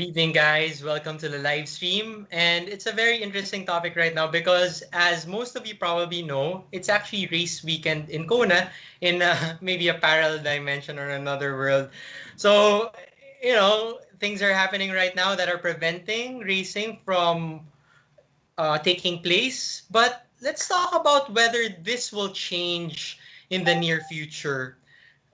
evening, guys. Welcome to the live stream. And it's a very interesting topic right now because, as most of you probably know, it's actually race weekend in Kona in maybe a parallel dimension or another world. So, things are happening right now that are preventing racing from taking place. But let's talk about whether this will change in the near future.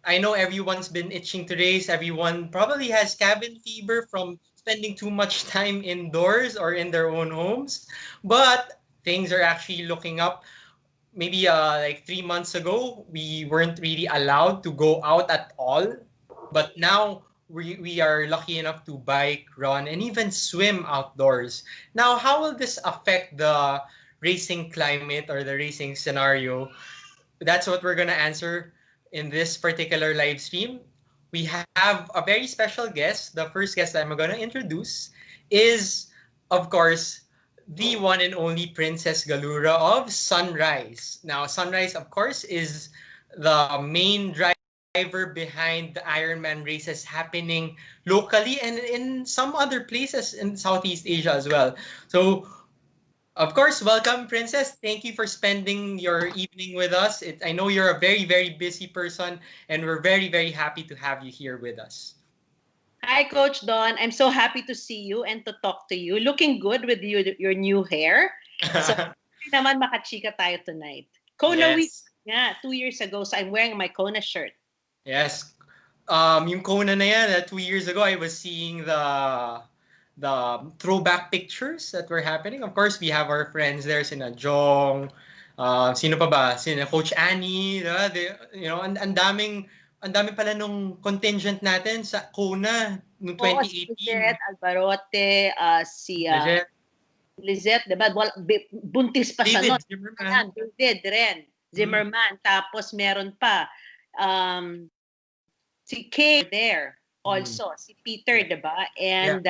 I know everyone's been itching to race. Everyone probably has cabin fever from spending too much time indoors or in their own homes. But things are actually looking up. Maybe like 3 months ago, we weren't really allowed to go out at all. But now we are lucky enough to bike, run, and even swim outdoors. Now, how will this affect the racing climate or the racing scenario? That's what we're gonna answer in this particular live stream. We have a very special guest. The first guest that I'm gonna introduce is, of course, the one and only Princess Galura of Sunrise. Now, Sunrise, of course, is the main driver behind the Ironman races happening locally and in some other places in Southeast Asia as well. So of course, welcome, Princess. Thank you for spending your evening with us. I know you're a very, very busy person, and we're very, very happy to have you here with us. Hi, Coach Don. I'm so happy to see you and to talk to you. Looking good with your new hair. So, naman makachika tayo tonight. Kona week, yeah, 2 years ago. So I'm wearing my Kona shirt. Yes. Yung Kona na yan, 2 years ago, I was seeing the throwback pictures that were happening. Of course, we have our friends there, sina Jong, sino pa ba? Sina Coach Annie, ang daming pala nung contingent natin sa Kona noong 2018. Si Lizette Albarote, si Lizette, diba? Buntis pa siya noon. David rin. Zimmerman. Tapos meron pa si Kay there also. Si Peter, diba? And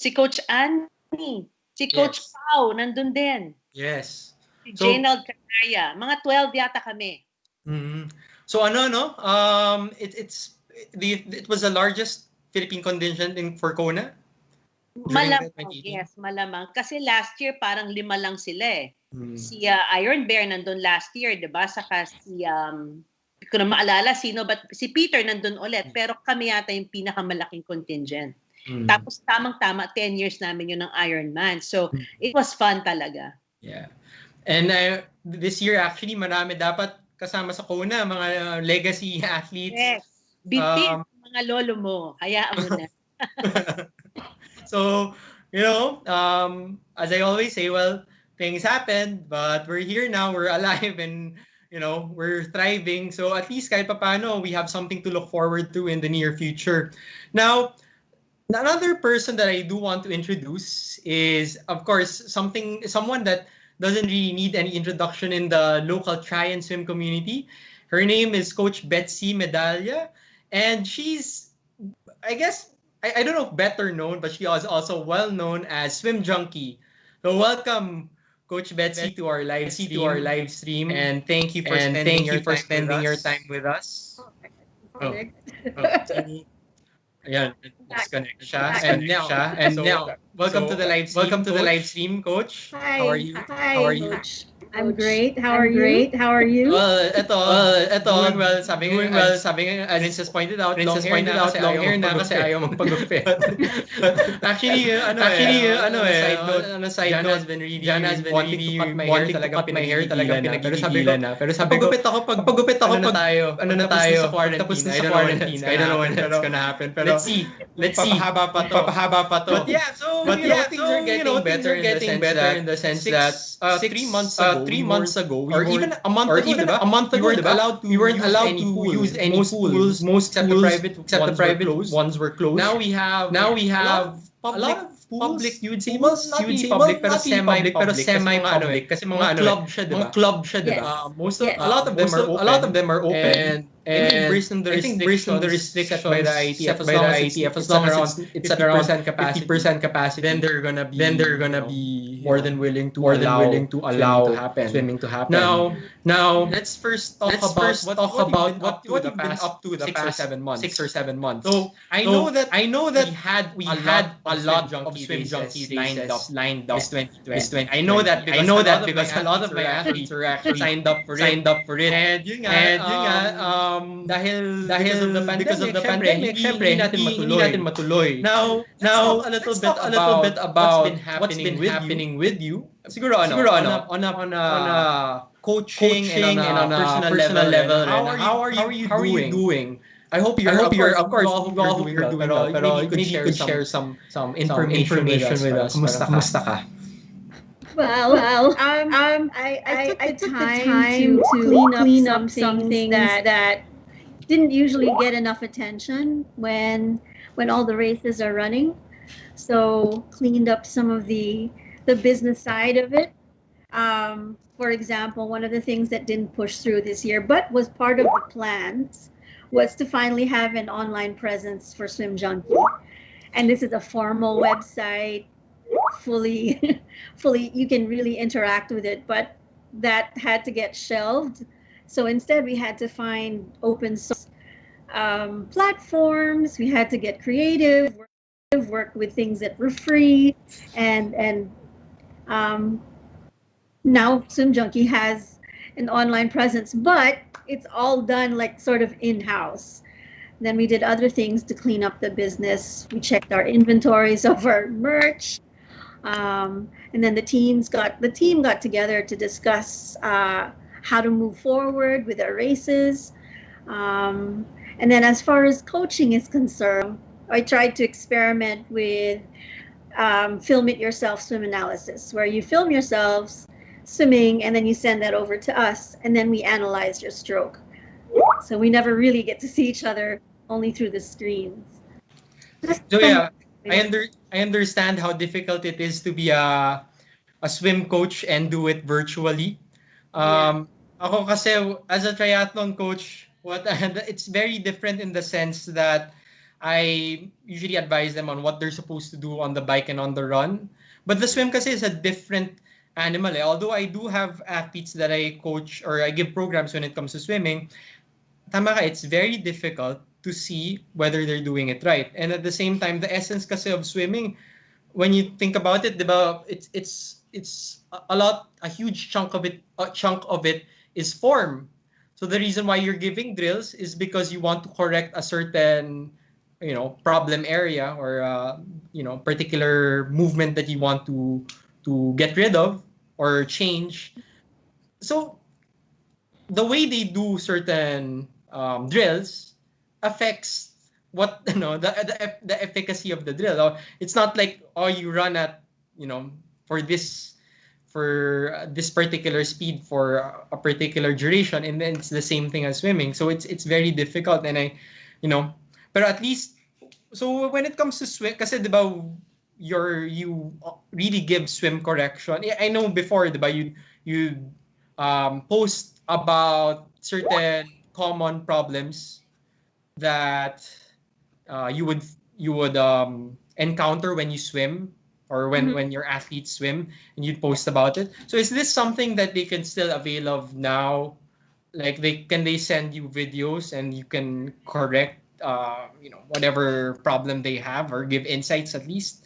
si Coach Annie, si Coach Pau, nandun din. Yes. Si Janald Canaya. Mga 12 yata kami. Mm-hmm. So it was the largest Philippine contingent for Kona? Malamang, yes, malamang. Kasi last year parang 5 lang sila eh. Si Iron Bear nandun last year, diba? Saka si, hindi ko na maalala sino, but si Peter nandun ulit. Pero kami yata yung pinakamalaking contingent. Tapos tamang-tama 10 years namin yun ng Ironman. So it was fun talaga. Yeah. And this year actually marami dapat kasama sa Kona, mga legacy athletes. Yes. Bitin mga lolo mo. Hayaan mo na. So, as I always say, well, things happened, but we're here now, we're alive, and we're thriving. So at least kahit papano, we have something to look forward to in the near future. Now, another person that I do want to introduce is, of course, someone that doesn't really need any introduction in the local try and swim community. Her name is Coach Betsy Medalla, and she's, I guess, I don't know if better known, but she is also well known as SwimJunkie. So welcome, Coach Betsy, to our live stream, and thank you for spending your time with us. Ayan, disconnect siya. And now, welcome to the live stream, Coach. Hi. How are you? Hi, How are you? Coach. I'm great. How are you? Well, doing well. Sabi nga, Princess pointed out, long hair na kasi ayaw magpagupit. Actually, side note, has been really wanting to cut my hair, talagang pinagigilan na. Pero sabi ko, pagupit ako, ano na tayo, tapos na sa quarantine. I don't know when that's gonna happen. Pero let's see. Papahaba pa to. But yeah, so things are getting better in the sense that 3 months ago, or even a month ago, we weren't allowed to use any pools. Most except the private ones were closed. Now we have a lot of public, you would say, not really public, pero semi-public, kasi mga club siya, diba? A lot of them are open. And based on the restrictions by the ITF, as long as it's at around 50% capacity, then they're gonna be allow swimming to happen. Now let's first talk about what you've been up to the past 6 or 7 months. So I know that we had a lot of SwimJunkie races lined up this 2020. I know that because a lot of my athletes are actually signed up for it. And yun nga, dahil because of the pandemic, syempre hindi natin matuloy. Now let's talk a little bit about what's been happening with you. Siguro on a coaching and on a personal level. How are you doing? I hope you're of course you're doing well. Pero maybe you could share some information with us. Kumusta ka? Well, I took the time to clean up some things that didn't usually get enough attention when all the races are running. So cleaned up some of the business side of it. For example, one of the things that didn't push through this year, but was part of the plans, was to finally have an online presence for SwimJunkie. And this is a formal website, fully you can really interact with it, but that had to get shelved. So instead we had to find open source platforms. We had to get creative, work with things that were free, and now SwimJunkie has an online presence, but it's all done like sort of in-house. Then we did other things to clean up the business. We checked our inventories of our merch. And then the team got together to discuss how to move forward with our races. And then as far as coaching is concerned, I tried to experiment with film it yourself swim analysis, where you film yourselves swimming and then you send that over to us, and then we analyze your stroke. So we never really get to see each other, only through the screens. So yeah, I understand how difficult it is to be a swim coach and do it virtually. Ako kasi as a triathlon coach, it's very different in the sense that I usually advise them on what they're supposed to do on the bike and on the run. But the swim kasi is a different animal. Although I do have athletes that I coach or I give programs when it comes to swimming, tama ka, it's very difficult to see whether they're doing it right. And at the same time, the essence kasi of swimming, when you think about it, diba, it's a huge chunk of it is form. So the reason why you're giving drills is because you want to correct a certain problem area or particular movement that you want to get rid of or change. So the way they do certain drills affects what the efficacy of the drill. It's not like you run at for this particular speed for a particular duration, and then it's the same thing as swimming. So it's very difficult, and but at least, so when it comes to swim, kasi diba you really give swim correction. I know before diba you post about certain common problems that you would encounter when you swim or when your athletes swim, and you'd post about it. So is this something that they can still avail of now? Like can they send you videos and you can correct whatever problem they have or give insights at least?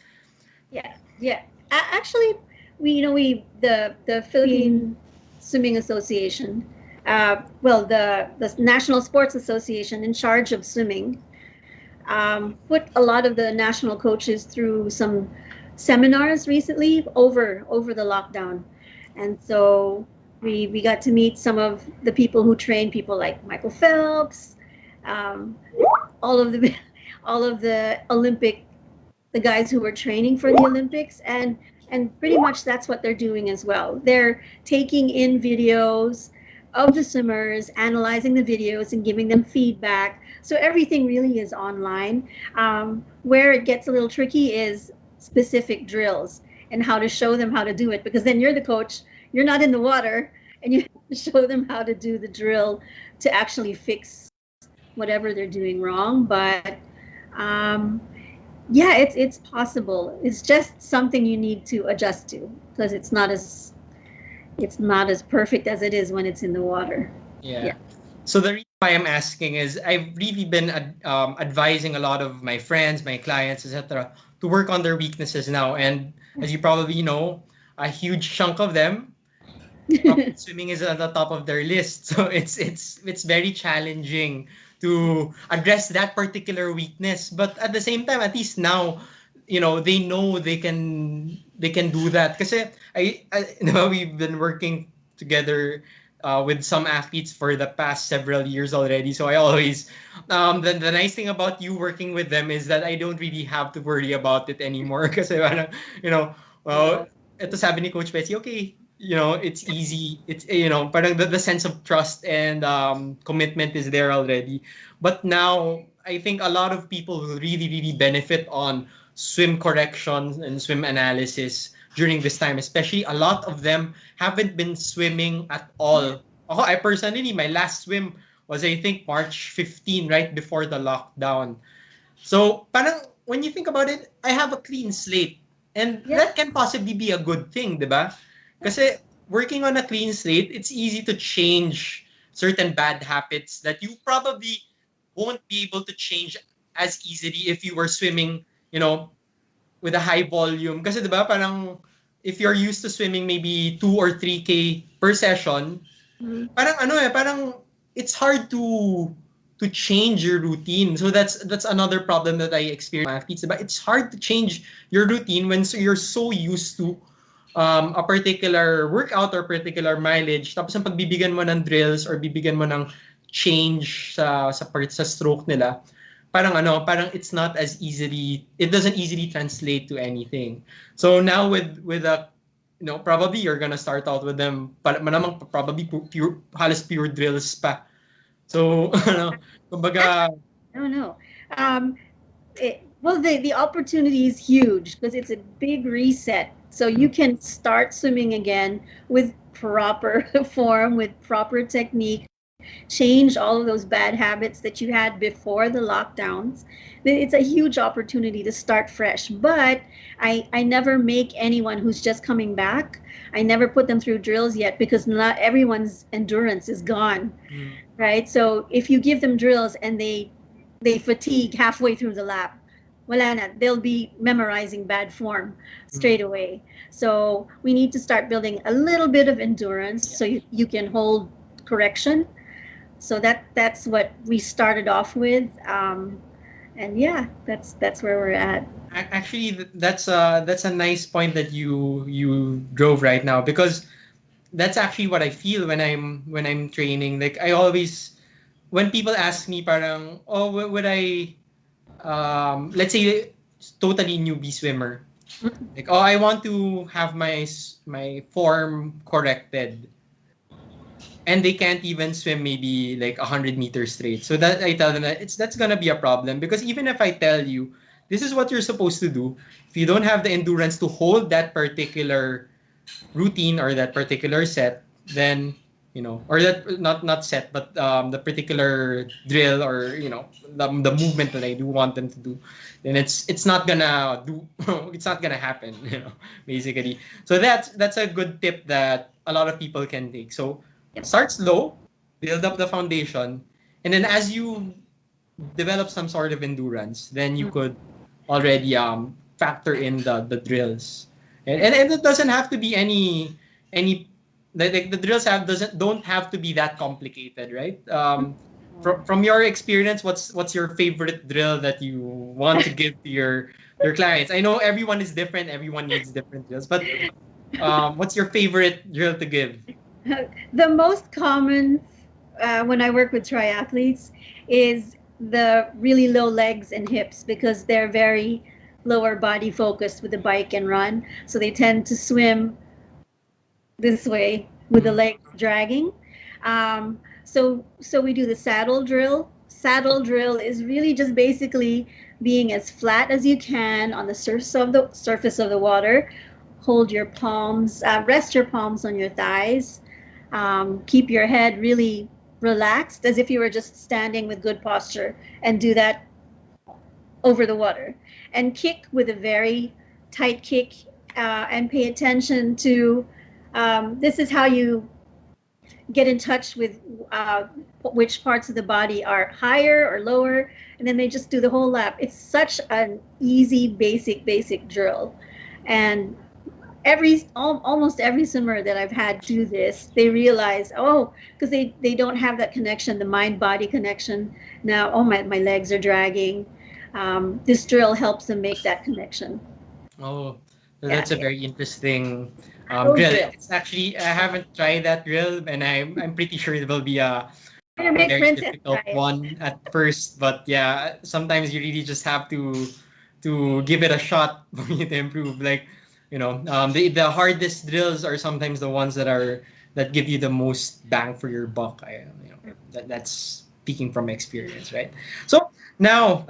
Yeah. Actually, the Philippine Swimming Association, the National Sports Association in charge of swimming, put a lot of the national coaches through some seminars recently over the lockdown. And so we got to meet some of the people who train people like Michael Phelps, all of the the guys who were training for the Olympics, and pretty much that's what they're doing as well. They're taking in videos of the swimmers, analyzing the videos and giving them feedback. So everything really is online. Where it gets a little tricky is specific drills and how to show them how to do it, because then you're the coach, you're not in the water, and you have to show them how to do the drill to actually fix whatever they're doing wrong. But Yeah, it's possible. It's just something you need to adjust to because it's not as perfect as it is when it's in the water. Yeah. Yeah. So the reason why I'm asking is I've really been advising a lot of my friends, my clients, etc., to work on their weaknesses now. And as you probably know, a huge chunk of them, probably swimming is at the top of their list. So it's very challenging to address that particular weakness. But at the same time, at least now, they know they can do that. Because we've been working together with some athletes for the past several years already. So I always, the nice thing about you working with them is that I don't really have to worry about it anymore. Kasi parang, well, Oo. ito sabi ni Coach Betsy, okay, it's easy. It's, parang the sense of trust and commitment is there already. But now, I think a lot of people will really, really benefit on swim corrections and swim analysis during this time. Especially a lot of them haven't been swimming at all. Ako, I personally, my last swim was, I think, March 15, right before the lockdown. So, parang, when you think about it, I have a clean slate. And Yeah. that can possibly be a good thing, di ba? Kasi working on a clean slate, it's easy to change certain bad habits that you probably won't be able to change as easily if you were swimming, with a high volume. Kasi di ba, parang if you're used to swimming maybe 2 or 3K per session, Mhm. parang it's hard to change your routine. So that's another problem that I experience with athletes. But it's hard to change your routine when you're so used to a particular workout or particular mileage. Tapos ang pagbibigyan mo ng drills or bibigyan mo ng change sa stroke nila, parang it's not as easily, it doesn't easily translate to anything. So now with a, probably you're gonna start out with them, malamang probably pure, halos pure drills pa. So, kumbaga, I don't know. Um, well, the opportunity is huge because it's a big reset. So you can start swimming again with proper form, with proper technique, change all of those bad habits that you had before the lockdowns. It's a huge opportunity to start fresh. But I never make anyone who's just coming back, I never put them through drills yet because not everyone's endurance is gone, right? So if you give them drills and they fatigue halfway through the lap, wala na, they'll be memorizing bad form straight away. So we need to start building a little bit of endurance so you can hold correction. So that's what we started off with, and yeah, that's where we're at. actually, that's a nice point that you drove right now, because that's actually what I feel when I'm training. Like, I always, when people ask me parang, oh, would I, let's say, totally newbie swimmer, like, oh, I want to have my form corrected, and they can't even swim maybe like 100 meters straight. So that, I tell them that that's gonna be a problem, because even if I tell you this is what you're supposed to do, if you don't have the endurance to hold that particular routine or that particular set, then, or that, not set, but the particular drill, or the movement that I do want them to do, then it's not gonna do, it's not gonna happen, basically. So that's a good tip that a lot of people can take. So start slow, build up the foundation, and then as you develop some sort of endurance, then you could already factor in the drills. And it doesn't have to be any like the drills don't have to be that complicated, right? From your experience, what's your favorite drill that you want to give to your clients? I know everyone is different, everyone needs different drills, but what's your favorite drill to give? The most common when I work with triathletes is the really low legs and hips because they're very lower body focused with the bike and run. So they tend to swim this way with the legs dragging. So we do the saddle drill. Saddle drill is really just basically being as flat as you can on the surface of the water. Hold your palms, rest your palms on your thighs. Keep your head really relaxed as if you were just standing with good posture, and do that over the water, and kick with a very tight kick, and pay attention to, this is how you get in touch with which parts of the body are higher or lower, and then they just do the whole lap. It's such an easy, basic drill, and almost every swimmer that I've had do this, they realize, because they don't have that connection, the mind-body connection. Now, my legs are dragging. This drill helps them make that connection. Oh, so that's a very interesting drill. It's actually, I haven't tried that drill, and I'm pretty sure it will be a very difficult one at first. But yeah, sometimes you really just have to give it a shot for you to improve. Like, the hardest drills are sometimes the ones that give you the most bang for your buck. That's speaking from experience, right? So now,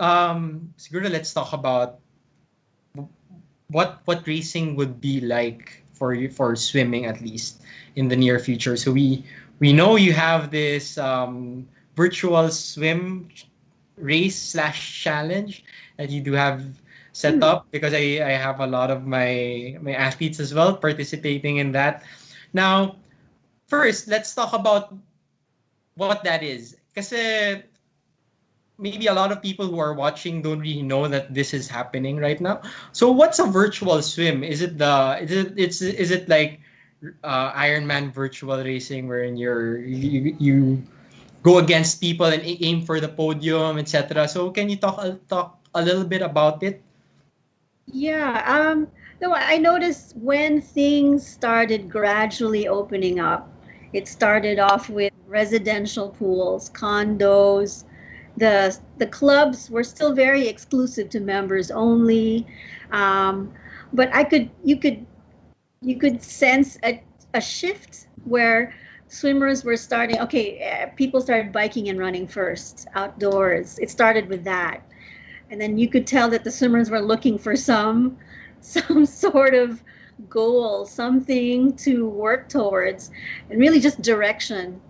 siguro let's talk about what racing would be like for you, for swimming, at least in the near future. So we know you have this virtual swim race / challenge that you do have set up, because I have a lot of my athletes as well participating in that. Now, first, let's talk about what that is. Kasi maybe a lot of people who are watching don't really know that this is happening right now. So what's a virtual swim? Is it like Ironman virtual racing, wherein you go against people and aim for the podium, etc.? So can you talk a little bit about it? Yeah. No, I noticed when things started gradually opening up, it started off with residential pools, condos. The clubs were still very exclusive to members only, but you could sense a shift where swimmers were starting. Okay, people started biking and running first outdoors. It started with that, and then you could tell that the swimmers were looking for some sort of goal, something to work towards, and really just direction.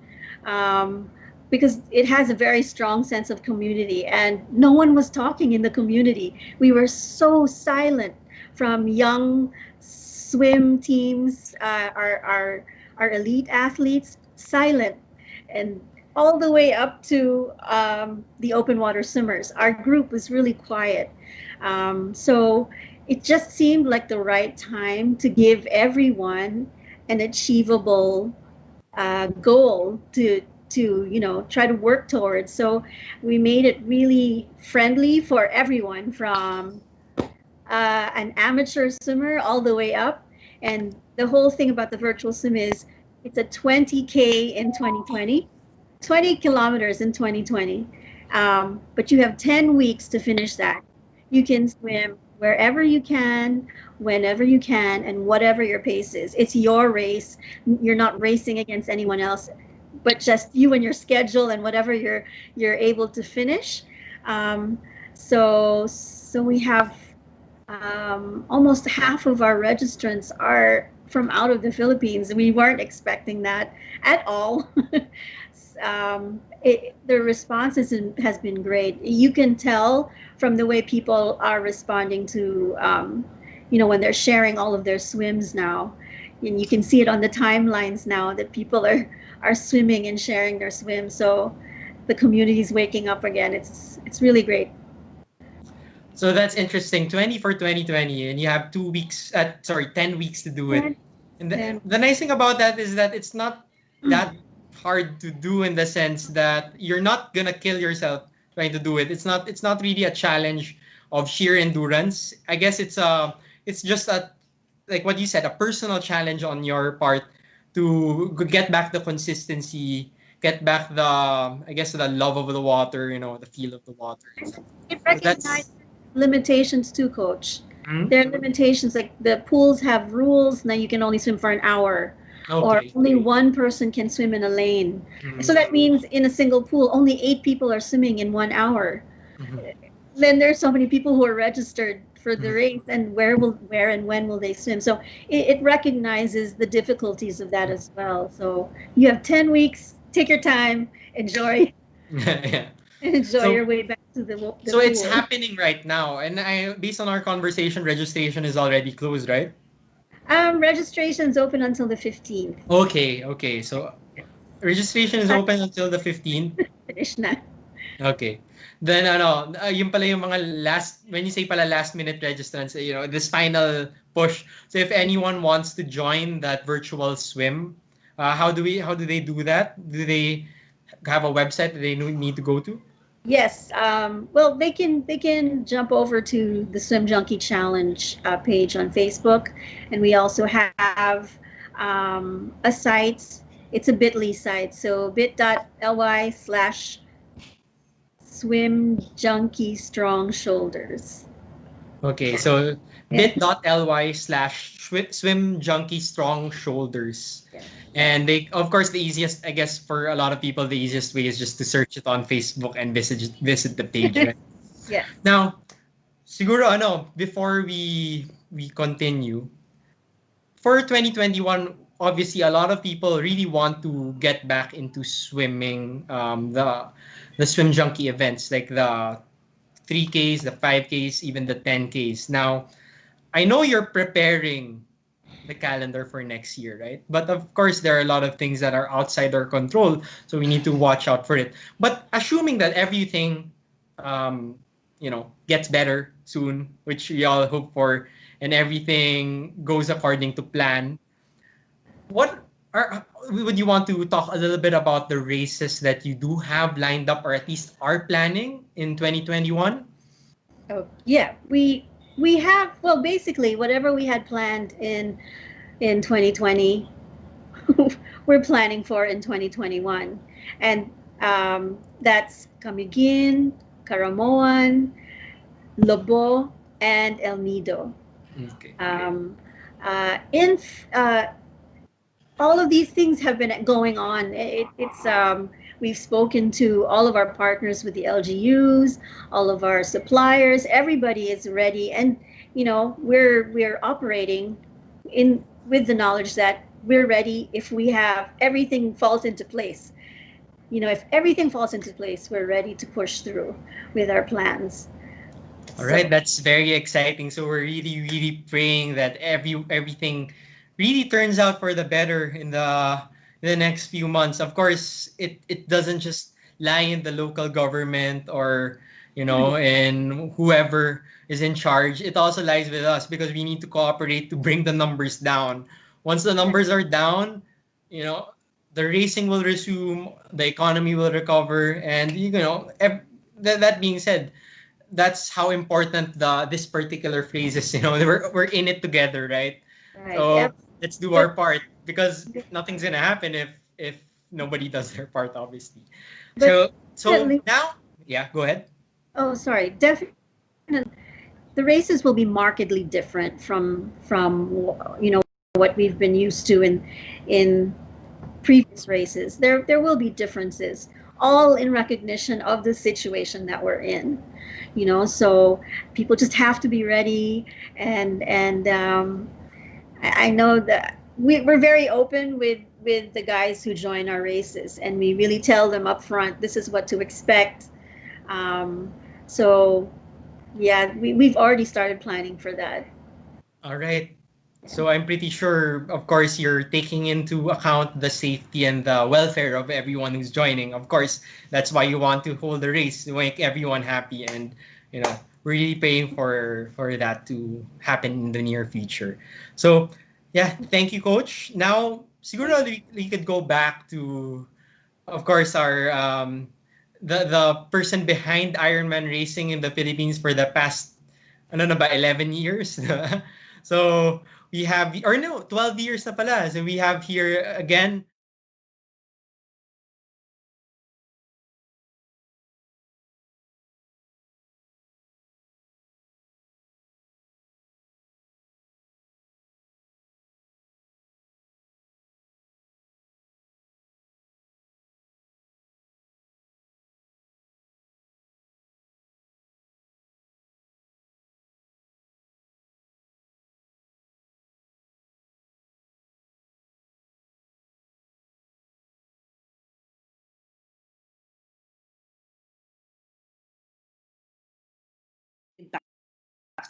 Because it has a very strong sense of community, and no one was talking in the community. We were so silent, from young swim teams, our elite athletes, silent, and all the way up to the open water swimmers. Our group was really quiet. So it just seemed like the right time to give everyone an achievable goal to try to work towards. So we made it really friendly for everyone, from an amateur swimmer all the way up. And the whole thing about the virtual swim is it's a 20K in 2020, 20 kilometers in 2020. But you have 10 weeks to finish that. You can swim wherever you can, whenever you can, and whatever your pace is. It's your race. You're not racing against anyone else, but just you and your schedule and whatever you're able to finish. So we have almost half of our registrants are from out of the Philippines. We weren't expecting that at all. The response has been great. You can tell from the way people are responding to, when they're sharing all of their swims now. And you can see it on the timelines now that people are swimming and sharing their swims. So the community is waking up again. It's really great. So that's interesting. 20 for 2020, and you have 10 weeks to do it. And the nice thing about that is that it's not that hard to do, in the sense that you're not gonna kill yourself trying to do it. It's not really a challenge of sheer endurance. I guess it's just like what you said, a personal challenge on your part to get back the consistency, get back the love of the water, the feel of the water. It recognizes limitations too, Coach. Mm-hmm. There are limitations, like the pools have rules. Now you can only swim for an hour. Okay. Or only one person can swim in a lane. Mm-hmm. So that means in a single pool, only 8 people are swimming in 1 hour. Mm-hmm. Then there's so many people who are registered for the race, and where and when will they swim? So it recognizes the difficulties of that as well. So you have 10 weeks, take your time, enjoy. Yeah. enjoy So your way back to the so it's pool. happening right now, and based on our conversation, registration is already closed, right? Registration's open until the 15th. Okay, okay. So registration is open until the 15th. Finish na. Okay. Then yung pala yung mga last, when you say pala last minute registrants, this final push. So if anyone wants to join that virtual swim, how do they do that? Do they have a website that they need to go to? Yes. Well, they can jump over to the SwimJunkie Challenge page on Facebook, and we also have a site. It's a Bitly site, so bit.ly/swim junkie strong shoulders. Okay, so Yes. bit.ly/swim junkie strong shoulders. Yes. And they, of course, the easiest, I guess, for a lot of people, the easiest way is just to search it on Facebook and visit the page, right? Yes. Now, siguro before we continue, for 2021, obviously a lot of people really want to get back into swimming, the swim junkie events like the 3Ks, the 5Ks, even the 10Ks. Now, I know you're preparing the calendar for next year, right? But of course, there are a lot of things that are outside our control, so we need to watch out for it. But assuming that everything, gets better soon, which we all hope for, and everything goes according to plan, what would you want to talk a little bit about the races that you do have lined up, or at least are planning in 2021? Oh, yeah. We have, well, basically whatever we had planned in 2020, we're planning for in 2021, and that's Camiguin, Caramoan, Lobo, and El Nido. Okay. Um, in All of these things have been going on. It's We've spoken to all of our partners with the LGUs, all of our suppliers. Everybody is ready, and we're operating in with the knowledge that we're ready if we have everything falls into place. If everything falls into place, we're ready to push through with our plans. All So right, that's very exciting. So we're really, really praying that everything really turns out for the better in the next few months. Of course, it doesn't just lie in the local government or in whoever is in charge. It also lies with us because we need to cooperate to bring the numbers down. Once the numbers are down, you know, the racing will resume, the economy will recover, and that being said, that's how important this particular phrase is. We're in it together, right? right, So yep. let's do But our part because nothing's gonna happen if nobody does their part, obviously. but So definitely. now, yeah, go ahead. Oh, sorry. Definitely, the races will be markedly different from what we've been used to in previous races. There will be differences, all in recognition of the situation that we're in. So people just have to be ready, and I know that we're very open with the guys who join our races, and we really tell them up front this is what to expect. Um, so yeah, we've already started planning for that. All right. So I'm pretty sure, of course, you're taking into account the safety and the welfare of everyone who's joining. Of course, that's why you want to hold the race to make everyone happy, and really praying for that to happen in the near future. So, yeah, thank you, Coach. Now, siguro we could go back to, of course, our the person behind Ironman racing in the Philippines for the past, ano na ba, 11 years. So we have, or no, 12 years na pala. So we have here again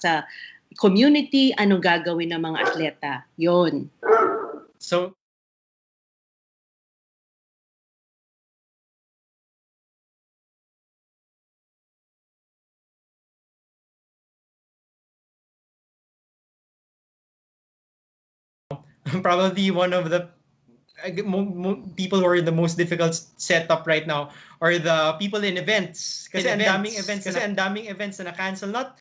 sa community, anong gagawin ng mga atleta. Yun. So, probably one of the people who are the most difficult setup right now are the people in events. Kasi ang daming events na na-cancel. Not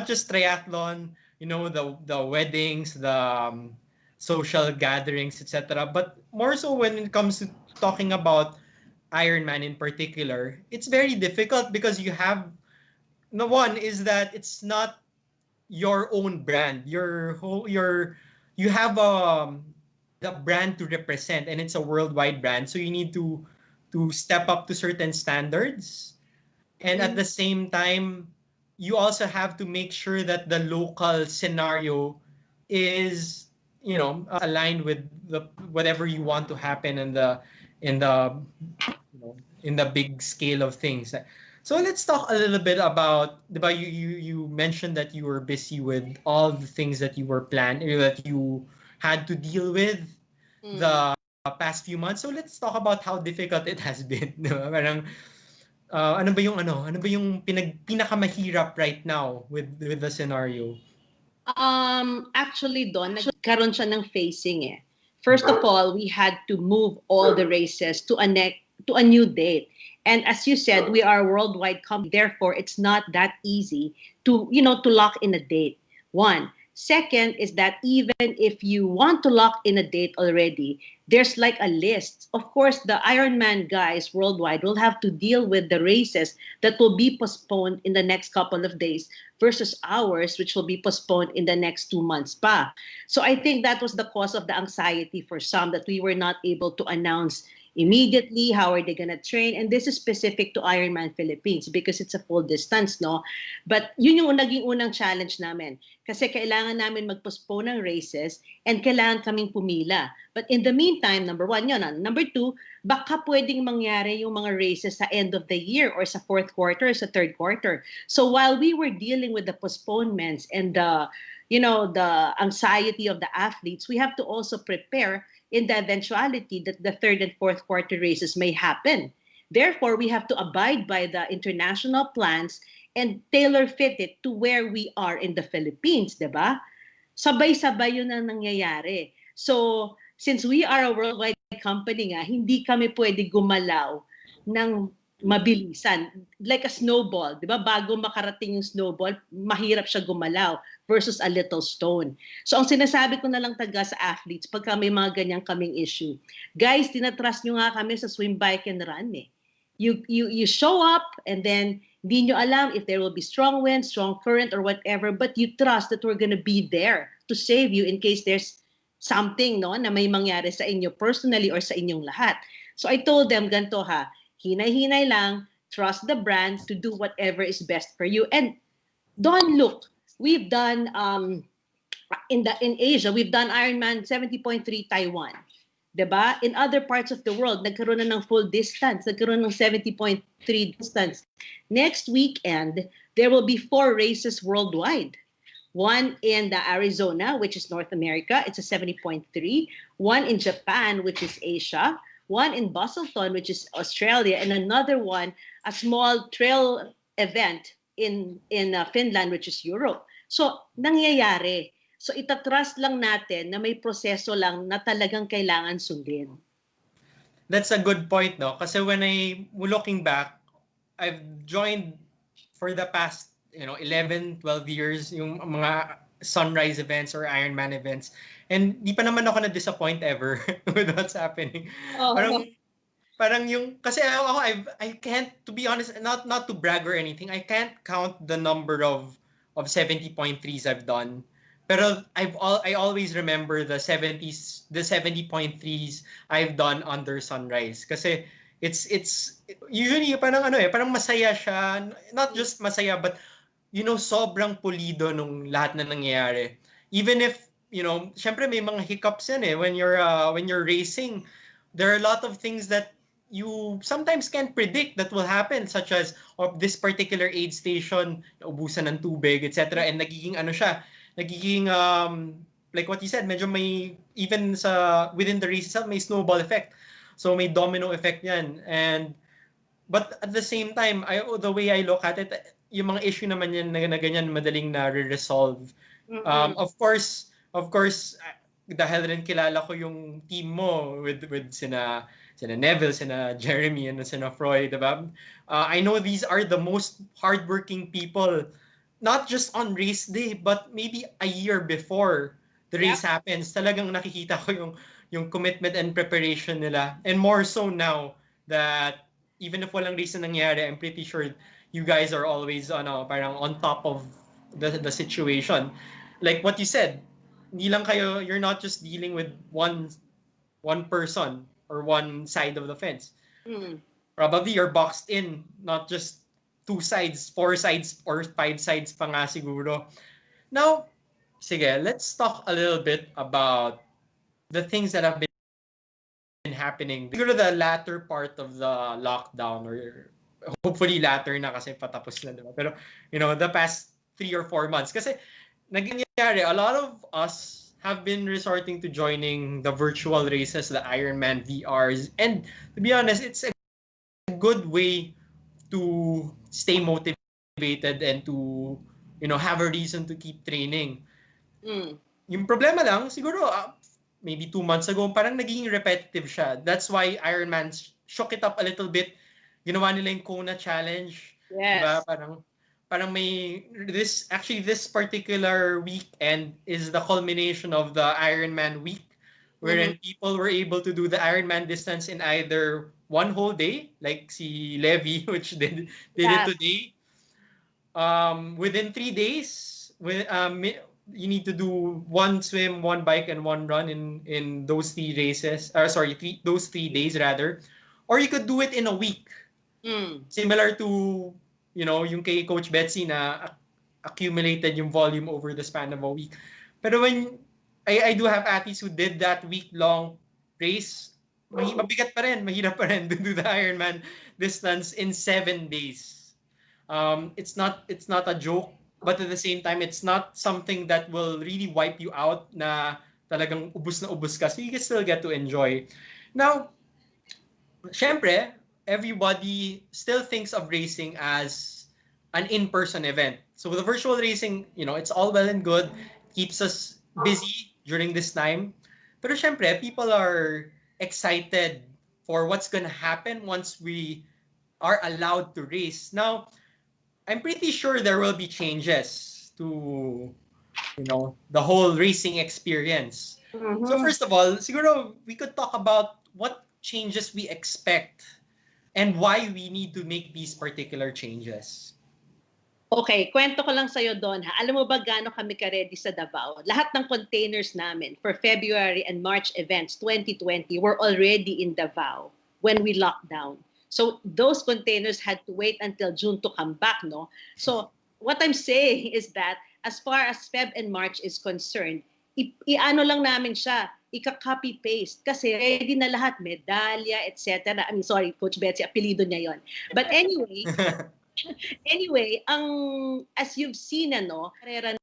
just triathlon, you know, the weddings, the social gatherings, etc. But more so when it comes to talking about Ironman in particular, it's very difficult because you have, no, one is that it's not your own brand. You have the brand to represent, and it's a worldwide brand. So you need to step up to certain standards, and at the same time, you also have to make sure that the local scenario is, you know, aligned with the whatever you want to happen in the you know, in the big scale of things. So let's talk a little bit about you mentioned that you were busy with all the things that you were planning, that you had to deal with the past few months. So let's talk about how difficult it has been. Parang ano ba yung pinakamahirap right now with the scenario? Actually, Don, nagkaroon siya ng phasing eh. First of all, we had to move all the races to a new date. And as you said, we are a worldwide company. Therefore, it's not that easy to lock in a date. One. Second is that even if you want to lock in a date already, there's like a list. Of course, the Ironman guys worldwide will have to deal with the races that will be postponed in the next couple of days versus ours, which will be postponed in the next 2 months pa. So I think that was the cause of the anxiety for some, that we were not able to announce immediately how are they going to train. And this is specific to Ironman Philippines because it's a full distance, no? But yun yung naging unang challenge namin. Kasi kailangan namin mag-postpone ng races and kailangan kaming pumila. But in the meantime, number one, yun. Number two, baka pwedeng mangyari yung mga races sa end of the year or sa fourth quarter or sa third quarter. So while we were dealing with the postponements and the anxiety of the athletes, we have to also prepare in the eventuality that the third and fourth quarter races may happen. Therefore, we have to abide by the international plans and tailor fit it to where we are in the Philippines, diba? Sabay-sabay yun ang nangyayari. So, since we are a worldwide company nga, hindi kami pwede gumalaw ng mabilisan. Like a snowball, di ba? Bago makarating yung snowball, mahirap siya gumalaw versus a little stone. So ang sinasabi ko na lang taga sa athletes, pagka may mga ganyang kaming issue, guys, tinatrust nyo nga kami sa swim, bike, and run eh. You show up and then hindi nyo alam if there will be strong wind, strong current, or whatever, but you trust that we're gonna be there to save you in case there's something, no, na may mangyari sa inyo personally or sa inyong lahat. So I told them, ganito ha, hinay-hinay lang, trust the brands to do whatever is best for you. And don't look, we've done in Asia, we've done Ironman 70.3 Taiwan. Diba? In other parts of the world, nagkaroon na ng full distance, nagkaroon ng 70.3 distance. Next weekend, there will be 4 races worldwide. One in the Arizona, which is North America, it's a 70.3. One in Japan, which is Asia. One in Busselton, which is Australia, and another one, a small trail event in Finland, which is Europe. So, nangyayari. So, itatrust lang natin na may proseso lang na talagang kailangan sundin. That's a good point, no? Kasi when looking back, I've joined for the past, 11, 12 years yung mga sunrise events or Ironman events. And di pa naman ako na-disappoint ever with what's happening. Oh. Parang yung, kasi ako, I can't, to be honest, not to brag or anything, I can't count the number of 70.3s I've done. Pero I always remember the 70.3s I've done under sunrise. Kasi it's usually parang masaya siya, not just masaya, but sobrang pulido nung lahat na nangyayari. Even if, syempre may mga hiccups yan eh when you're racing. There are a lot of things that you sometimes can't predict that will happen, such as this particular aid station, naubusan ng tubig, etc. And nagiging ano siya, nagiging like what you said, medyo may, even sa within the race itself, may snowball effect. So may domino effect yan. But at the same time, the way I look at it, yung mga issue naman yan na ganyan madaling na re-resolve. Of course, dahil rin kilala ko yung team mo with sina Neville, sina Jeremy, and sina Froy, diba? I know these are the most hardworking people, not just on race day, but maybe a year before the race happens. Talagang nakikita ko yung commitment and preparation nila. And more so now that even if walang race na nangyari, I'm pretty sure you guys are always parang on top of the situation. Like what you said, hindi lang kayo, you're not just dealing with one person or one side of the fence. Probably you're boxed in, not just 2 sides, 4 sides, or 5 sides pa nga siguro. Now, sige, let's talk a little bit about the things that have been happening. Siguro the latter part of the lockdown, or hopefully latter na kasi patapos na, diba? Pero, the past 3 or 4 months. Kasi, nangyayari, a lot of us have been resorting to joining the virtual races, the Ironman VRs. And to be honest, it's a good way to stay motivated and to, have a reason to keep training. Yung problema lang, siguro, maybe 2 months ago, parang naging repetitive siya. That's why Ironman shook it up a little bit. Ginawa nila yung Kona Challenge. Yes. Diba? Parang may, this particular weekend is the culmination of the Ironman week, wherein people were able to do the Ironman distance in either one whole day, like si Levi, which did it today. Within 3 days, you need to do 1 swim, 1 bike, and 1 run in those 3 races. Those 3 days rather. Or you could do it in a week. Similar to, yung kay Coach Betsy na accumulated yung volume over the span of a week. Pero when I do have athletes who did that week-long race, mabigat pa rin, mahirap pa rin to do the Ironman distance in 7 days. It's not a joke, but at the same time, it's not something that will really wipe you out na talagang ubus na ubus ka. So you can still get to enjoy. Now, syempre, everybody still thinks of racing as an in-person event. So the virtual racing, it's all well and good, keeps us busy during this time. Pero syempre, people are excited for what's gonna happen once we are allowed to race. Now, I'm pretty sure there will be changes to, the whole racing experience. So first of all, siguro we could talk about what changes we expect and why we need to make these particular changes. Okay, kwento ko lang sa'yo doon ha. Alam mo ba gaano kami ka-ready sa Davao? Lahat ng containers namin for February and March events 2020 were already in Davao when we locked down. So those containers had to wait until June to come back, no? So what I'm saying is that as far as Feb and March is concerned, i-ano lang namin siya, ika-copy-paste kasi ready na lahat, Medalla, etc. I'm sorry, Coach Betsy, apelido niya yon. But anyway, as you've seen, karera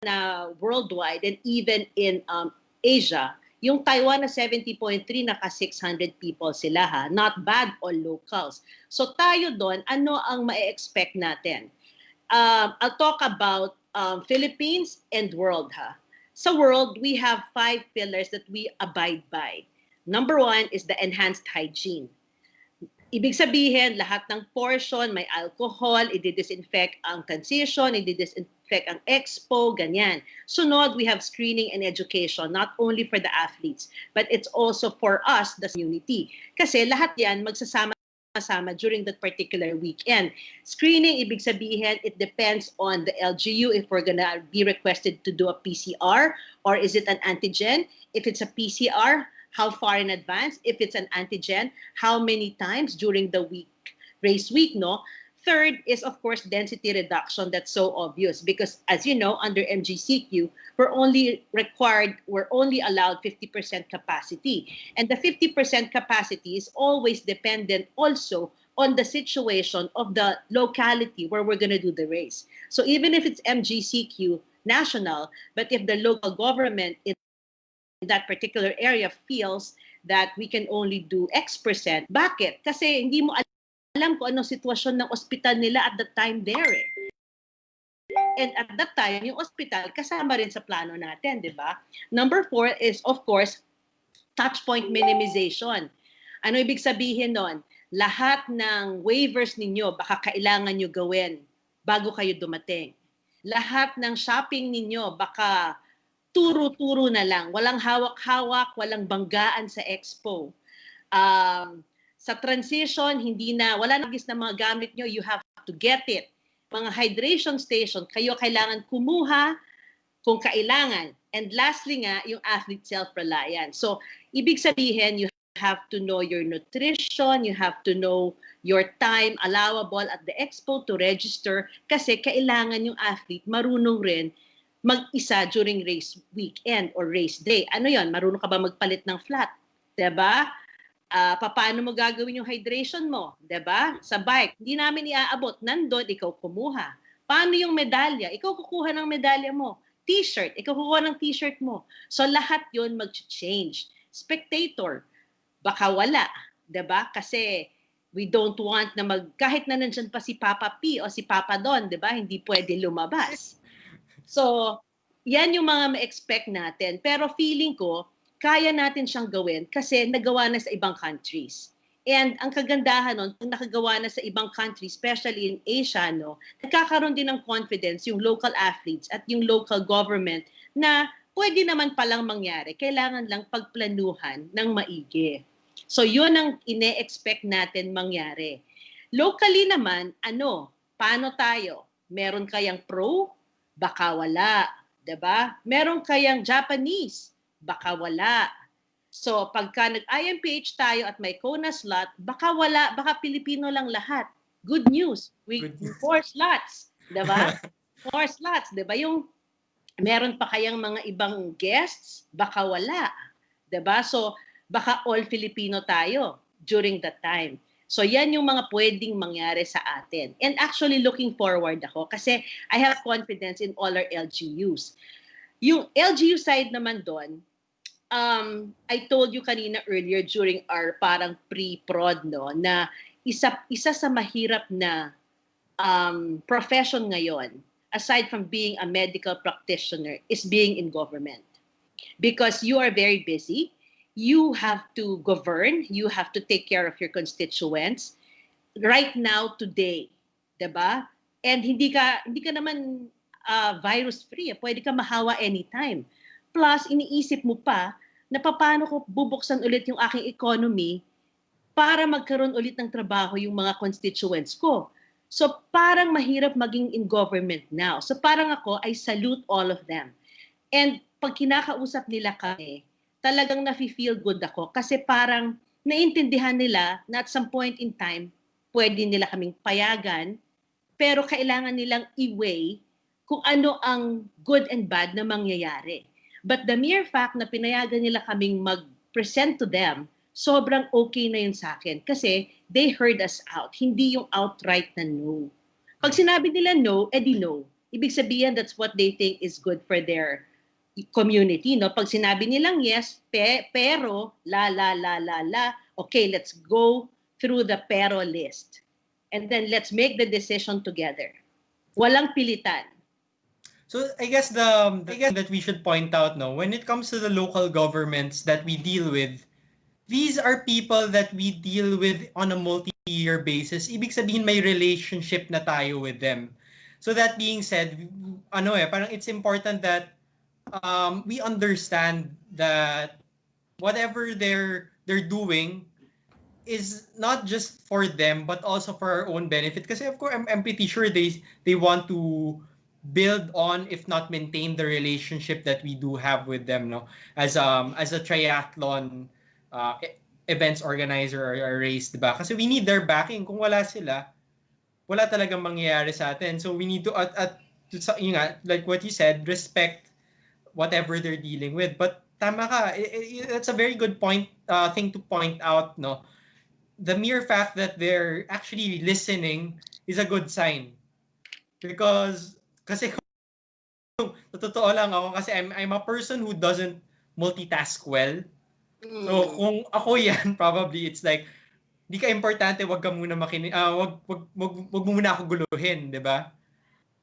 na worldwide and even in Asia, yung Taiwan na 70.3, naka 600 people sila ha. Not bad, all locals. So tayo doon, ano ang ma-expect natin? I'll talk about Philippines and world ha. Sa world, we have 5 pillars that we abide by. Number 1 is the enhanced hygiene. Ibig sabihin, lahat ng portion, may alcohol, i-disinfect ang transition, i-disinfect ang expo, ganyan. Sunod, we have screening and education, not only for the athletes, but it's also for us, the community. Kasi lahat yan magsasama during that particular weekend. Screening, ibig sabihin, it depends on the LGU if we're gonna be requested to do a PCR or is it an antigen. If it's a PCR, how far in advance? If it's an antigen, how many times during the week, race week, no? Third is, of course, density reduction. That's so obvious because, as you know, under MGCQ, we're only allowed 50% capacity. And the 50% capacity is always dependent also on the situation of the locality where we're going to do the race. So even if it's MGCQ national, but if the local government in that particular area feels that we can only do X%, bakit? Kasi hindi mo alam kung anong sitwasyon ng ospital nila at the time there eh. And at that time, yung ospital kasama rin sa plano natin, di ba? Number 4 is, of course, touch point minimization. Ano ibig sabihin nun? Lahat ng waivers ninyo baka kailangan nyo gawin bago kayo dumating. Lahat ng shopping ninyo baka turo-turo na lang. Walang hawak-hawak, walang banggaan sa expo. Sa transition, wala na gis na mga gamit nyo, you have to get it. Mga hydration station, kayo kailangan kumuha kung kailangan. And lastly nga, yung athlete self-reliance. So, ibig sabihin, you have to know your nutrition, you have to know your time allowable at the expo to register kasi kailangan yung athlete marunong rin mag-isa during race weekend or race day. Ano yon? Marunong ka ba magpalit ng flat? Diba? Paano mo gagawin yung hydration mo? Diba? Sa bike, hindi namin iaabot. Nandun, ikaw kumuha. Paano yung medalya? Ikaw kukuha ng medalya mo. T-shirt, ikaw kukuha ng t-shirt mo. So lahat yun mag-change. Spectator, baka wala. Diba? Kasi we don't want na kahit na nandyan pa si Papa P o si Papa Don, diba? Hindi pwede lumabas. So, yan yung mga ma-expect natin. Pero feeling ko, kaya natin siyang gawin kasi nagawa na sa ibang countries. And ang kagandahan nun, kung nakagawa na sa ibang countries, especially in Asia, no, nagkakaroon din ng confidence yung local athletes at yung local government na pwede naman palang mangyari. Kailangan lang pagplanuhan ng maigi. So, yun ang ine-expect natin mangyari. Locally naman, paano tayo? Meron kayang pro? Baka wala, 'di ba? Meron kayang Japanese, baka wala. So, pagka nag-IMPH tayo at may Kona slot, baka wala, baka Pilipino lang lahat. Good news. We 4 slots, 'di ba? 4 slots, 'di ba? Yung meron pa kayang mga ibang guests, baka wala, 'di ba? So, baka all Filipino tayo during that time. So yan yung mga pwedeng mangyari sa atin. And actually looking forward ako kasi I have confidence in all our LGUs. Yung LGU side naman doon, I told you kanina earlier during our parang pre-prod, no, na isa sa mahirap na profession ngayon, aside from being a medical practitioner, is being in government. Because you are very busy. You have to govern, you have to take care of your constituents right now, today, 'di ba? And hindi ka naman virus free, pwede ka mahawa anytime. Plus iniisip mo pa na paano ko bubuksan ulit yung aking economy para magkaroon ulit ng trabaho yung mga constituents ko. So parang mahirap maging in government now. So parang ako, I salute all of them. And pag kinakausap nila kami, talagang nafe-feel good ako kasi parang naintindihan nila na at some point in time, pwede nila kaming payagan, pero kailangan nilang i-weigh kung ano ang good and bad na mangyayari. But the mere fact na pinayagan nila kaming mag-present to them, sobrang okay na yun sa akin kasi they heard us out, hindi yung outright na no. Pag sinabi nila no, edi no. Ibig sabihin, that's what they think is good for their community, no? Pag sinabi nilang yes, pero, la, okay, let's go through the pero list. And then let's make the decision together. Walang pilitan. So I guess that we should point out, no, when it comes to the local governments that we deal with, these are people that we deal with on a multi-year basis. Ibig sabihin may relationship na tayo with them. So that being said, parang it's important that we understand that whatever they're doing is not just for them but also for our own benefit. Kasi of course, I'm pretty sure they want to build on, if not maintain, the relationship that we do have with them, no, as a triathlon events organizer or race, diba? Kasi we need their backing. Kung wala sila, wala talagang mangyayari sa atin. So we need to, yun nga, like what you said, respect whatever they're dealing with. But tama ka, that's a very good thing to point out, no? The mere fact that they're actually listening is a good sign. Because, kasi sa totoo lang ako, kasi I'm a person who doesn't multitask well. So, kung ako yan, probably it's like, di ka importante, wag ka muna wag mo muna ako guluhin, di ba?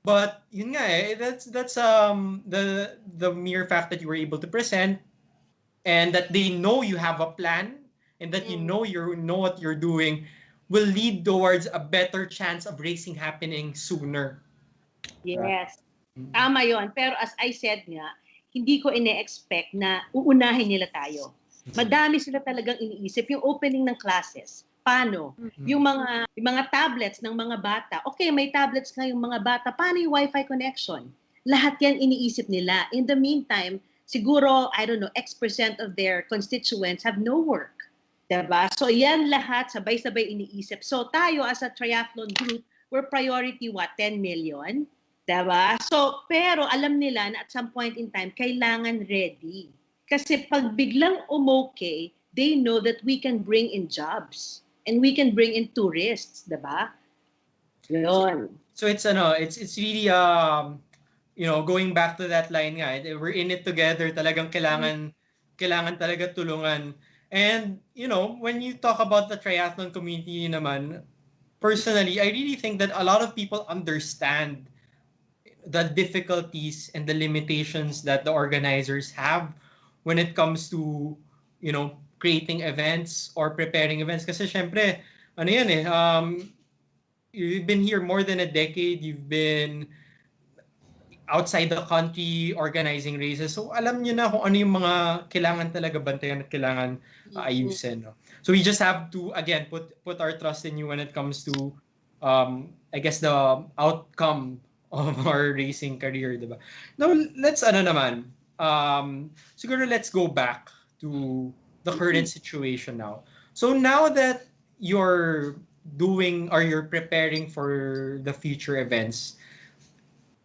But yun nga that's the mere fact that you were able to present and that they know you have a plan and that you know what you're doing will lead towards a better chance of racing happening sooner. Yes. Tama yon. Pero as I said nga, hindi ko ine-expect na uunahin nila tayo. Madami sila talagang iniisip. Yung opening ng classes, paano? Yung mga tablets ng mga bata, okay, may tablets nga yung mga bata, paano yung Wi-Fi connection? Lahat yan iniisip nila. In the meantime, siguro, I don't know, X% of their constituents have no work. Diba? So yan lahat, sabay-sabay iniisip. So tayo as a triathlon group, we're priority 10 million? Diba? So, pero alam nila na at some point in time, kailangan ready. Kasi pag biglang umokay, they know that we can bring in jobs and we can bring in tourists, diba? Yun. So it's really going back to that line nga, we're in it together, talagang kailangan talaga tulungan. And when you talk about the triathlon community naman, personally, I really think that a lot of people understand the difficulties and the limitations that the organizers have when it comes to creating events or preparing events. Kasi syempre, you've been here more than a decade, you've been outside the country organizing races. So alam niyo na kung ano yung mga kailangan talaga bantayan at kailangan ayusin. No? So we just have to, again, put our trust in you when it comes to, I guess, the outcome of our racing career, diba? Now, let's siguro let's go back to the current situation now. So now that you're you're preparing for the future events,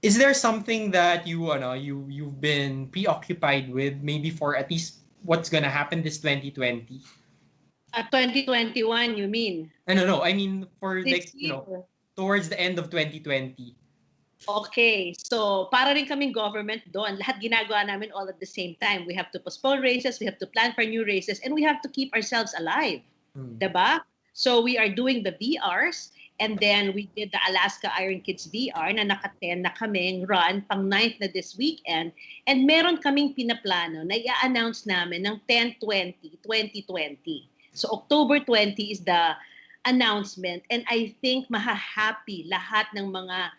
is there something that you've been preoccupied with, maybe for at least what's gonna happen this 2020? 2021, you mean? No. I mean for this towards the end of 2020. Okay, so para rin kaming government doon, lahat ginagawa namin all at the same time. We have to postpone races, we have to plan for new races, and we have to keep ourselves alive. Diba? So we are doing the VRs, and then we did the Alaska Iron Kids VR na naka-10 na kaming run pang 9th na this weekend. And meron kaming pinaplano na i-announce namin ng 10/20/2020. So October 20 is the announcement, and I think mahahappy lahat ng mga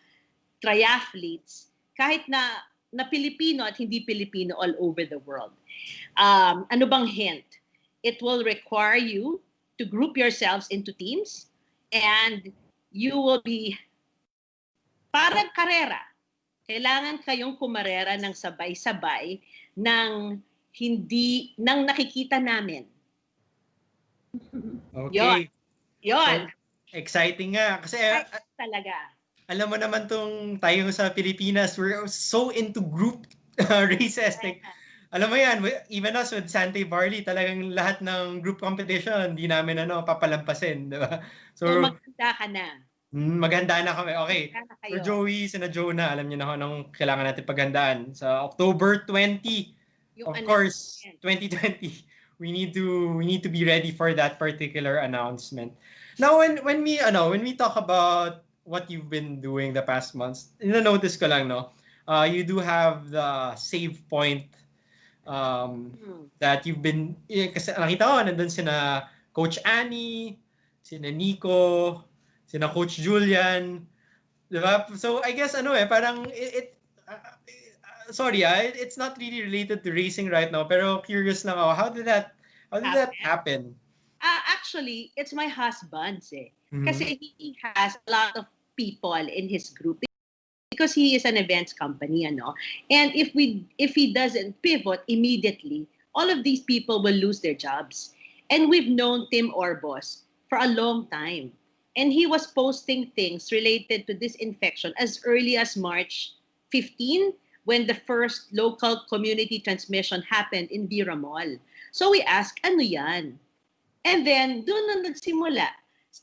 triathletes, kahit na Pilipino at hindi Pilipino all over the world. Ano bang hint? It will require you to group yourselves into teams, and you will be parang karera. Kailangan kayong kumarera ng sabay-sabay nang nakikita namin. Okay. Yon. So, exciting nga. Kasi talaga. Alam mo naman tayo sa Pilipinas, we're so into group races. Like, alam mo yan, even us with Sante Barley, talagang lahat ng group competition, hindi namin papalampasin, di ba? So maganda ka na. Maganda na kami. Okay. So Joey, sina Jonah, alam niyo na kung anong kailangan natin paghandaan. Sa October 20, of course, 2020, we need to be ready for that particular announcement. Now, when we talk about what you've been doing the past months, notice ko lang, you do have the save point that you've been, kasi nakita ko, nandun sina Coach Annie, sina Nico, sina Coach Julian, diba? So I guess parang it's not really related to racing right now, pero curious lang ako, how did that happen? Actually, it's my husband's kasi he has a lot of people in his group because he is an events company, and if he doesn't pivot immediately, all of these people will lose their jobs. And we've known Tim Orbos for a long time, And he was posting things related to this infection as early as March 15, when the first local community transmission happened in Vera Mall. So we asked, ano yan? And then, doon na nagsimula.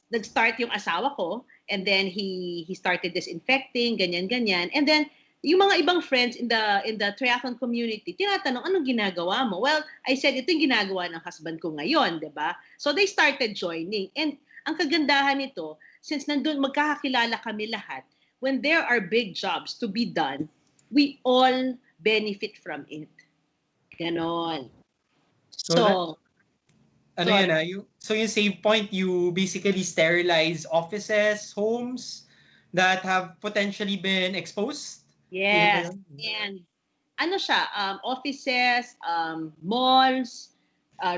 Nag-start yung asawa ko, and then he started disinfecting, ganyan-ganyan. And then, yung mga ibang friends in the triathlon community, tinatanong, anong ginagawa mo? Well, I said, ito yung ginagawa ng husband ko ngayon, di ba? So they started joining. And ang kagandahan nito, since nandun magkakakilala kami lahat, when there are big jobs to be done, we all benefit from it. Ganon. So yung Save Point, you basically sterilize offices, homes that have potentially been exposed? Yes. And ano siya, offices, malls,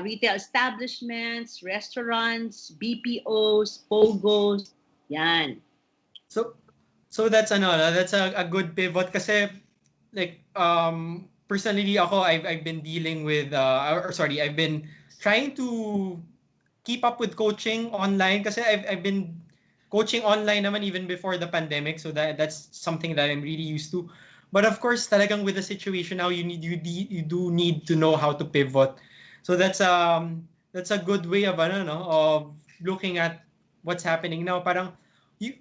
retail establishments, restaurants, BPOs, POGOs, yan. So that's a good pivot kasi like personally ako I've been dealing with I've been trying to keep up with coaching online kasi I've been coaching online naman even before the pandemic, so that's something that I'm really used to. But of course, talagang with the situation now, you do need to know how to pivot. So that's a good way of of looking at what's happening now. Parang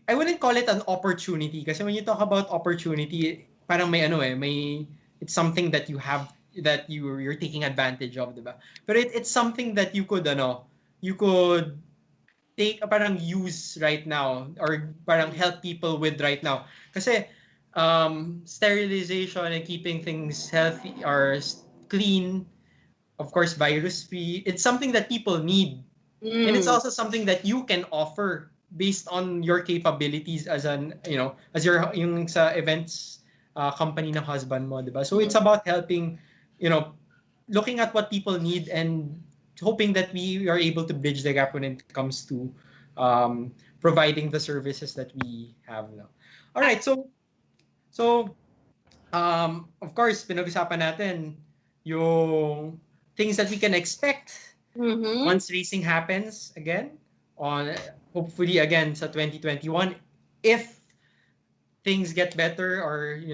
I wouldn't call it an opportunity kasi when you talk about opportunity, parang it's something that you have that you're taking advantage of, diba? But it's something that you could take parang use right now or parang help people with right now. Kasi sterilization and keeping things healthy or clean, of course virus-free, it's something that people need. And it's also something that you can offer based on your capabilities as yung sa events company ng husband mo, diba? So it's about helping, looking at what people need and hoping that we are able to bridge the gap when it comes to providing the services that we have now. All right, so of course, pinag-usapan natin yung things that we can expect once racing happens again on hopefully again sa 2021 if things get better or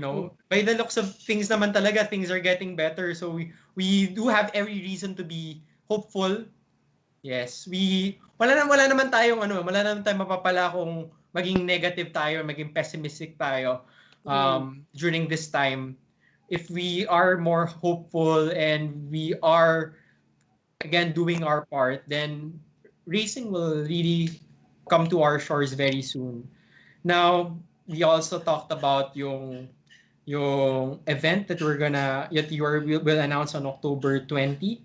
by the looks of things naman talaga things are getting better, so we do have every reason to be hopeful. Yes, wala naman tayong mapapala kung maging negative tayo, maging pessimistic tayo during this time. If we are more hopeful and we are again doing our part, then racing will really come to our shores very soon. Now, we also talked about yung event that we'll announce on October 20.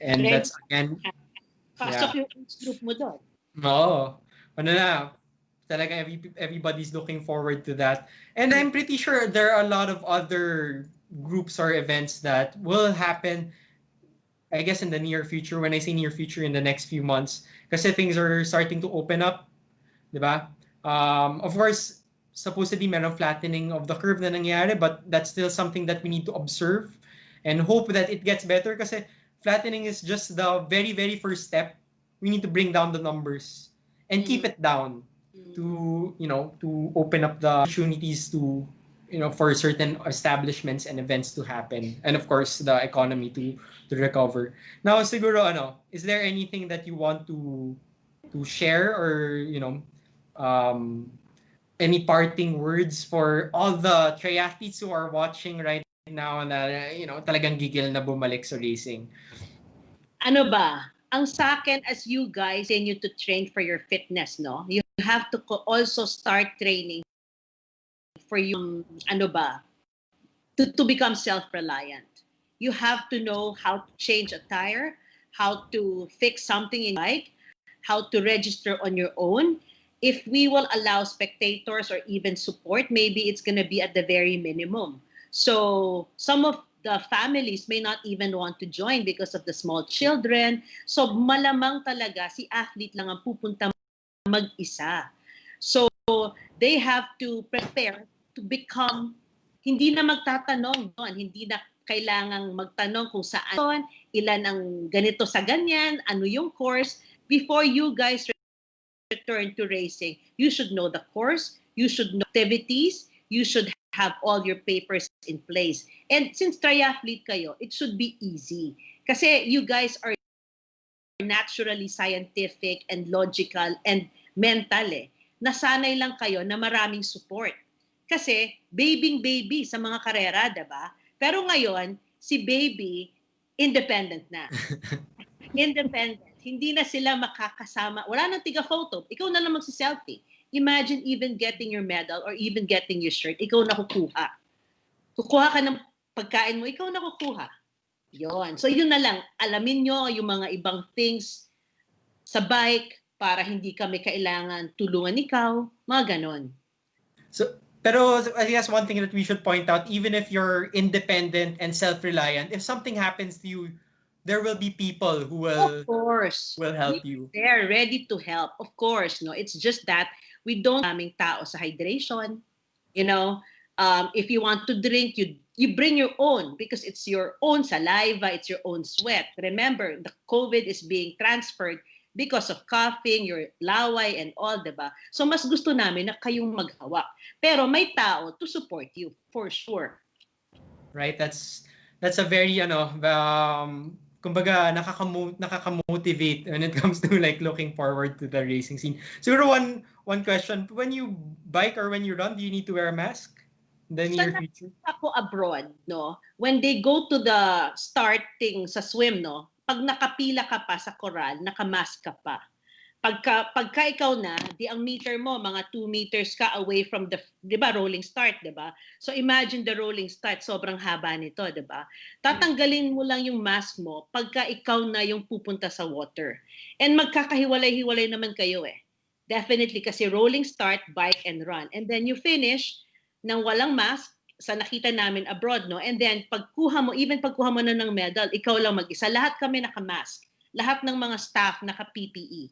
And that's again pasok yung group mo doon. Oo. Talaga everybody's looking forward to that. And I'm pretty sure there are a lot of other groups or events that will happen, I guess, in the near future. When I say near future, in the next few months. Kasi things are starting to open up. Diba? Of course, supposedly merong flattening of the curve na nangyari, but that's still something that we need to observe and hope that it gets better kasi flattening is just the very, very first step. We need to bring down the numbers and keep it down to open up the opportunities to, for certain establishments and events to happen. And of course, the economy to recover. Now, siguro, is there anything that you want to share or, any parting words for all the triathletes who are watching right now na, talagang gigil na bumalik sa racing? Ano ba? Ang sa akin, as you guys continue to train for your fitness, no? You have to also start training for yung, to become self-reliant. You have to know how to change a tire, how to fix something in your bike, how to register on your own. If we will allow spectators or even support, maybe it's going to be at the very minimum. So some of the families may not even want to join because of the small children. So malamang talaga si athlete lang ang pupunta mag-isa. So they have to prepare to become, hindi na magtatanong doon, hindi na kailangang magtanong kung saan, ilan ang ganito sa ganyan, ano yung course, before you guys return to racing, you should know the course, you should know activities, you should have all your papers in place. And since triathlete kayo, it should be easy. Kasi you guys are naturally scientific and logical and mental eh. Nasanay lang kayo na maraming support. Kasi baby sa mga karera, diba? Pero ngayon, si baby, independent na. Independent. Hindi na sila makakasama. Wala nang tiga-photo. Ikaw na lang magsi-selfie. Imagine even getting your medal or even getting your shirt, ikaw na kukuha. Kukuha ka ng pagkain mo, ikaw na kukuha. Yon. So yun na lang. Alamin nyo yung mga ibang things sa bike para hindi kami kailangan tulungan ikaw. Mga ganon. So, pero I guess one thing that we should point out, even if you're independent and self-reliant, if something happens to you, there will be people who will, of course, will help you. They're ready to help. Of course, no. It's just that we don't daming tao sa hydration. You know, if you want to drink, you bring your own because it's your own saliva, it's your own sweat. Remember, the COVID is being transferred because of coughing, your laway and all, diba? So mas gusto namin na kayong maghawak. Pero may tao to support you, for sure. Right? That's a very, kumbaga nakaka-motivate when it comes to like looking forward to the racing scene. So one question, when you bike or when you run, do you need to wear a mask in the near future? Ako abroad, no? When they go to the starting sa swim, no? Pag nakapila ka pa sa coral, nakamask ka pa. Pagka ikaw na, di ang meter mo, mga 2 meters ka away from the, di ba, rolling start, di ba? So imagine the rolling start, sobrang haba nito, di ba? Tatanggalin mo lang yung mask mo pagka ikaw na yung pupunta sa water. And magkakahiwalay-hiwalay naman kayo eh. Definitely kasi rolling start, bike and run. And then you finish nang walang mask, sa nakita namin abroad, no? And then pagkuha mo na ng medal, ikaw lang mag-isa. Lahat kami naka-mask. Lahat ng mga staff naka-PPE.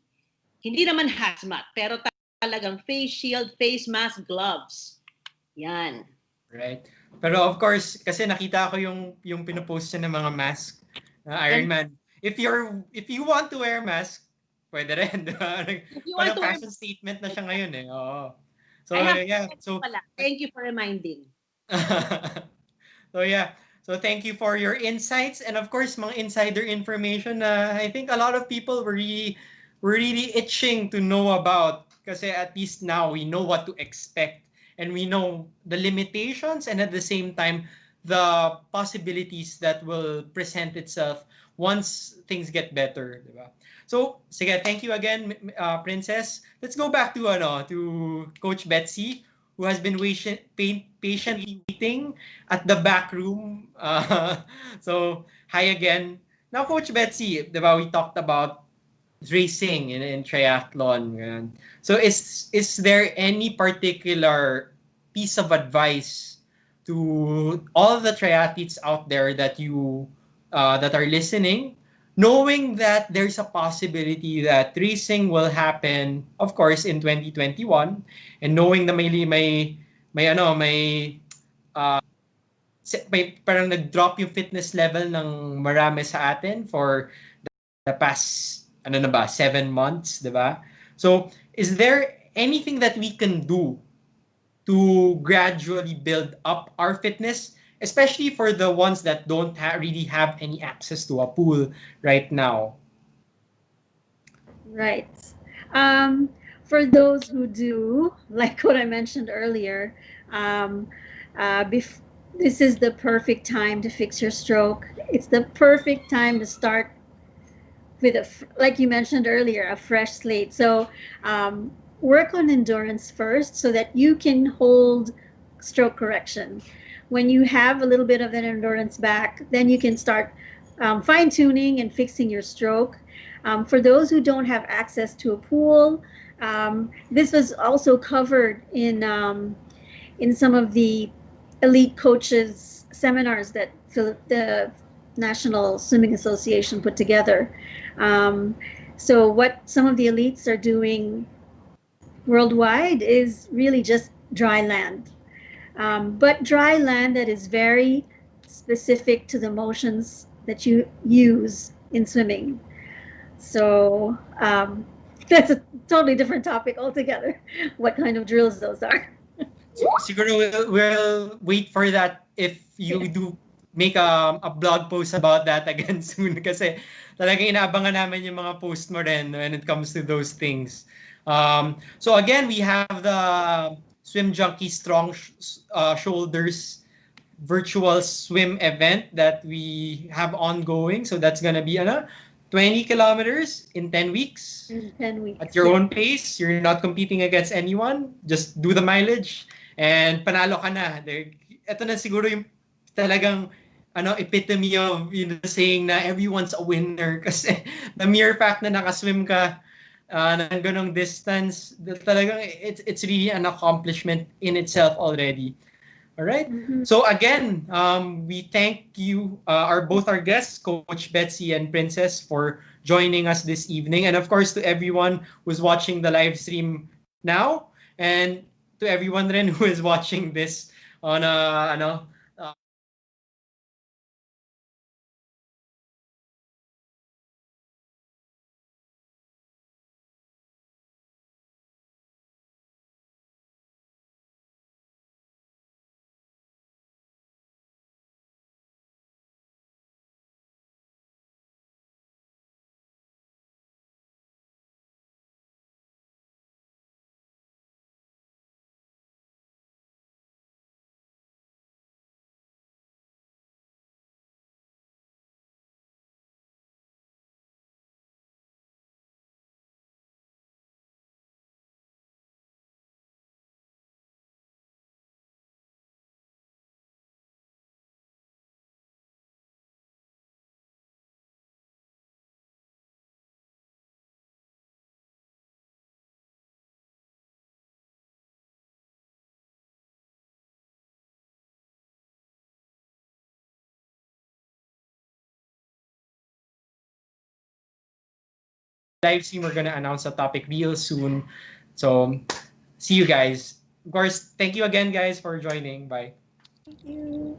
Hindi naman hazmat, pero talagang face shield, face mask, gloves. Yan. Right. Pero of course, kasi nakita ko yung pinopost niya ng mga mask na Ironman. If you want to wear mask, pwede rin. Parang fashion statement na siya ngayon eh. Oo. So yeah. So thank you for reminding. So yeah. So thank you for your insights and of course mga insider information na I think a lot of people were really itching to know about kasi at least now we know what to expect and we know the limitations and at the same time the possibilities that will present itself once things get better, diba? So sige, thank you again, Princess. Let's go back to Coach Betsy, who has been patiently waiting at the back room. So hi again. Now, Coach Betsy, diba, we talked about racing in triathlon. So is there any particular piece of advice to all the triathletes out there that you that are listening, knowing that there's a possibility that racing will happen, of course, in 2021, and knowing na may parang nag-drop yung fitness level ng marami sa atin for the past 7 months, diba? So is there anything that we can do to gradually build up our fitness, especially for the ones that don't really have any access to a pool right now? Right. For those who do, like what I mentioned earlier, this is the perfect time to fix your stroke. It's the perfect time to start with, like you mentioned earlier, a fresh slate. So work on endurance first so that you can hold stroke correction. When you have a little bit of an endurance back, then you can start fine-tuning and fixing your stroke. For those who don't have access to a pool, this was also covered in some of the elite coaches seminars that the National Swimming Association put together. So what some of the elites are doing worldwide is really just dry land. But dry land that is very specific to the motions that you use in swimming. So that's a totally different topic altogether. What kind of drills those are? Siguro we'll wait for that if you do make a blog post about that again soon kasi talagang inaabangan namin yung mga post mo rin when it comes to those things. So again, we have the SwimJunkie Strong Shoulders virtual swim event that we have ongoing. So that's gonna be 20 kilometers in 10 weeks. In 10 weeks. At your own pace. You're not competing against anyone. Just do the mileage and panalo ka na. Ito na siguro yung talagang epitome of saying na everyone's a winner kasi the mere fact na nakaswim ka ng ganong distance, talagang it's really an accomplishment in itself already. All right. Mm-hmm. So again, we thank you, both our guests, Coach Betsy and Princess, for joining us this evening, and of course to everyone who's watching the live stream now, and to everyone rin who is watching this on live stream, we're gonna announce a topic real soon. So see you guys. Of course, thank you again, guys, for joining. Bye. Thank you.